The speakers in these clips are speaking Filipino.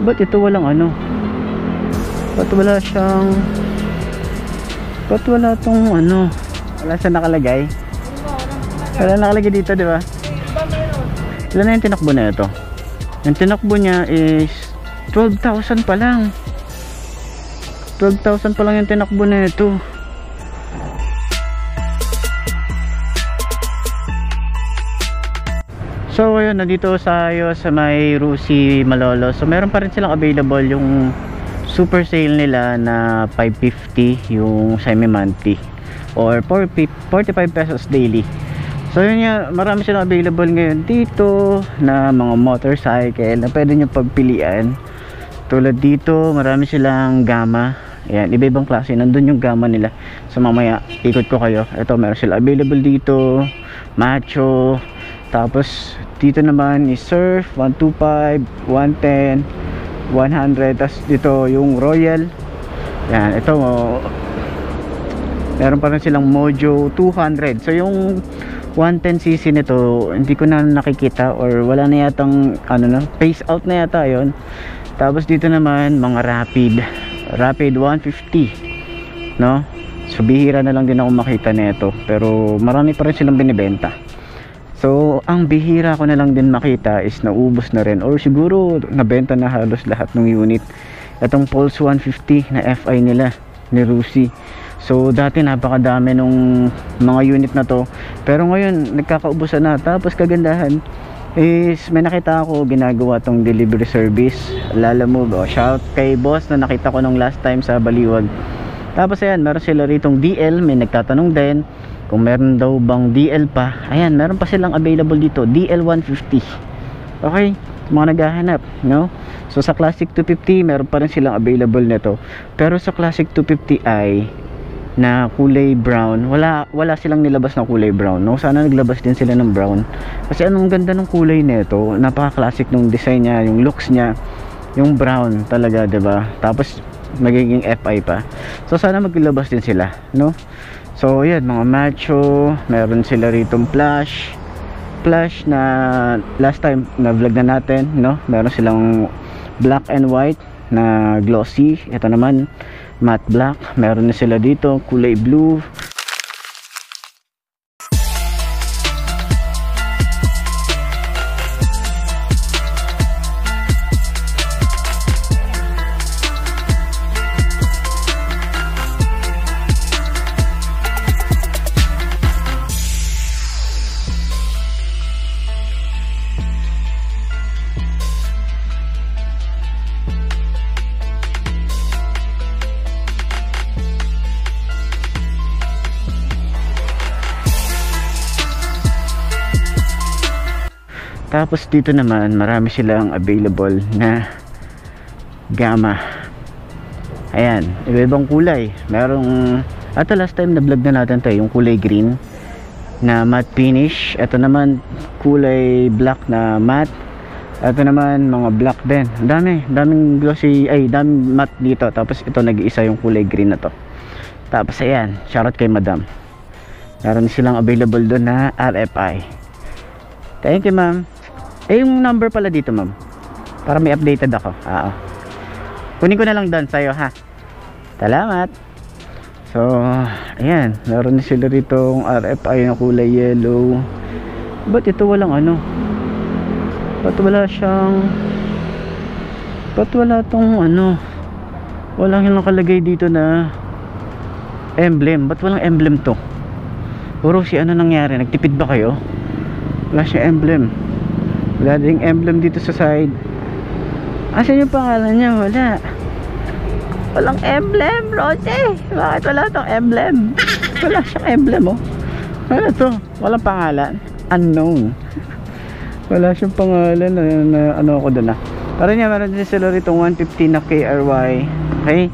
Ba't ito walang ano? Ba't wala siyang... Ba't wala tong ano? Wala siyang nakalagay? Wala nakalagay dito, di ba? Ilan na yung tinakbo na ito? Yung tinakbo niya is 12,000 pa lang. 12,000 pa lang yung tinakbo na ito. So ayun, nandito tayo sa may Rusi Malolo. So meron pa rin silang available yung super sale nila na 550 yung semi-monthly or 45 pesos daily. So yun nga, marami silang available ngayon dito na mga motorcycle na pwede nyo pagpilian. Tulad dito, marami silang Gamma. Ayan, iba-ibang klase. Nandun yung Gamma nila. So mamaya, ikot ko kayo. Ito, meron sila available dito. Macho. Tapos, dito naman is Surf, 125, 110, 100. Tapos dito yung Royal. Ayan, ito, meron pa rin silang Mojo 200. So yung 110cc nito hindi ko na nakikita or wala na yatang ano na, phase out na yata yon. Tapos dito naman mga Rapid 150, no? So bihira na lang din ako makita nito, pero marami pa rin silang binibenta. So ang bihira ko na lang din makita is naubos na rin or siguro nabenta na halos lahat ng unit. Itong Pulse 150 na FI nila ni Rusi. So dati napakadami nung mga unit na to, pero ngayon nagkakaubusan na. Tapos kagandahan is may nakita ako ginagawa tong delivery service, Lalamove. Shout kay boss na nakita ko nung last time sa Baliwag. Tapos ayan, meron sila ritong DL. May nagtatanong din kung meron daw bang DL pa. Ayan, meron pa silang available dito, DL 150. Okay, mga naghahanap, no? So sa Classic 250 meron pa rin silang available nito. Pero sa Classic 250i na kulay brown, wala silang nilabas na kulay brown, no? Sana naglabas din sila ng brown kasi anong ganda ng kulay nito, napaka-classic nung design niya, yung looks niya, yung brown talaga, 'di ba? Tapos magiging FI pa. So sana maglabas din sila, no? So yan, mga Macho, meron sila ritong Flash na last time na vlog na natin, no? Meron silang black and white na glossy. Ito naman matte black. Meron na sila dito kulay blue. Tapos dito naman marami silang available na Gamma. Ayan, iba-ibang kulay. Merong, ito last time na vlog na natin to, yung kulay green na matte finish. Ito naman kulay black na matte. Ito naman mga black din. Daming glossy, daming matte dito. Tapos ito nag-iisa yung kulay green na to. Tapos ayan, shoutout kay madam. Meron silang available doon na RFI. Thank you ma'am. Yung number pala dito ma'am, para may updated ako. Kunin ko na lang doon sa'yo ha. Salamat. So ayan, meron na sila rito RFI na kulay yellow. Ba't ito walang ano? Ba't wala siyang, ba't wala tong ano, walang yung nakalagay dito na emblem? Ba't walang emblem to? Puro si ano nangyari, nagtipid ba kayo? Wala siya emblem. Wala ding emblem dito sa side. Asan yung pangalan niya? Walang emblem, Roche. Bakit wala tong emblem? Wala siyang emblem, oh. Ano to? Walang pangalan. Unknown. Wala siyang pangalan na ano ako doon, ah. Pero niya, meron din sila rito 150 na KRY. Okay?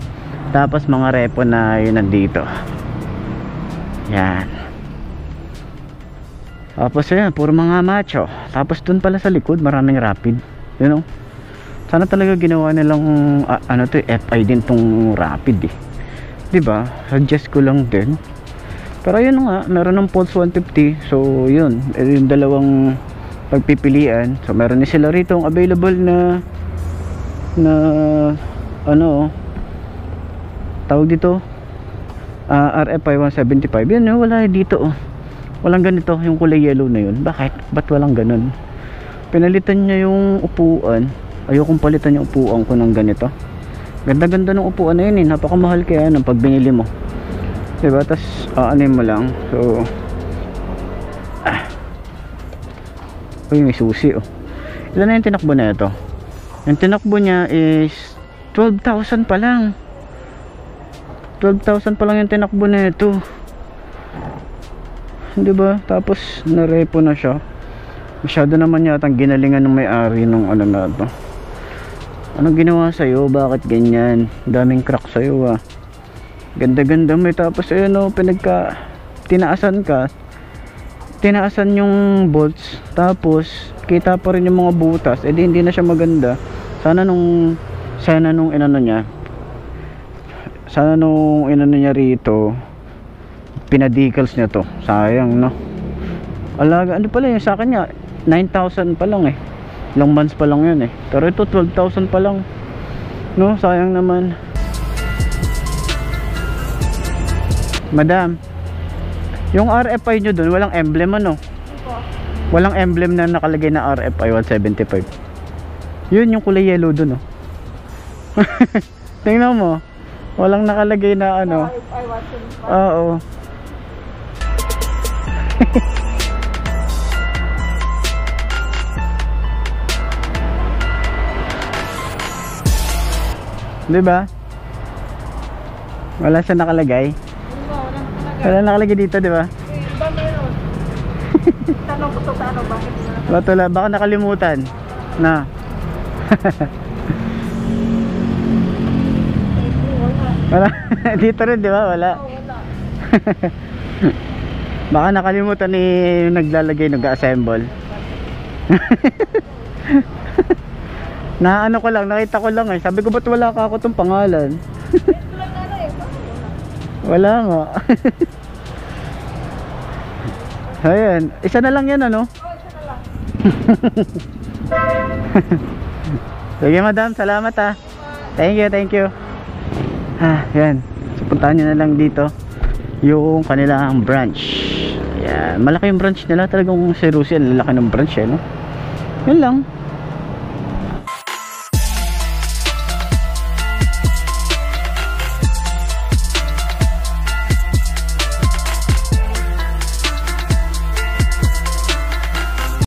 Tapos mga repo na yun nandito. Yan. Tapos yan, puro mga Macho. Tapos dun pala sa likod, maraming Rapid. You know? Sana talaga ginawa nilang ano to, FI din tong Rapid eh. Diba? Suggest ko lang din. Pero yun nga, meron ng Pulse 150. So yun, yung dalawang pagpipilian. So meron din sila rito available na na ano, tawag dito, RFI 175. Yan, wala dito. Walang ganito, yung kulay yellow na yun. Bakit? Ba't walang ganun? Pinalitan niya yung upuan. Ayokong palitan yung upuan ko ng ganito. Ganda-ganda ng upuan na yun eh. Napakamahal kaya ng pag binili mo, diba? Tas aanin mo lang. So uy, may susi oh. Ilan na yung tinakbo na ito? Yung tinakbo niya is 12,000 pa lang. 12,000 pa lang yung tinakbo na ito, diba? Tapos narepo na siya. Masyado naman yatang ginalingan ng may-ari ng ano na ito. Anong ginawa sa'yo? Bakit ganyan? Daming crack sa'yo ah. Ganda-ganda mo. Tapos ayun o, tinaasan ka. Tinaasan yung bolts. Tapos kita pa rin yung mga butas. Eh di hindi na siya maganda. Sana nung inano niya. Sana nung inano niya rito, pinadicals niya to. Sayang no. Alaga, ano pala yung sa akin niya? 9,000 pa lang eh. Ilang months pa lang yun eh. Pero ito 12,000 pa lang. No, sayang naman. Madam, yung RFI nyo dun, walang emblem ano? Walang emblem na nakalagay na RFI 175. Yun yung kulay yellow dun oh. Tingnan mo, walang nakalagay na ano. RFI 175. Oo. Diba? Wala siya nakalagay. Wala nakalagay dito, diba? Ba meron? Tanong ko to sa ano, bakit wala, baka nakalimutan na. Wala. Dito rin, diba? Wala. wala. Baka nakalimutan ni naglalagay, nag-assemble. Na ano ko lang, nakita ko lang eh. Sabi ko ba't wala ka ako tong pangalan? Wala nga. Ayan, isa na lang yan ano? Oo, isa na lang. Sige madam, salamat ah. Thank you. Yan. So, puntahan nyo na lang dito yung kanilang branch. Ayan, malaki yung branch nila. Talagang si Russell, lalaki ng branch eh no? Yun lang.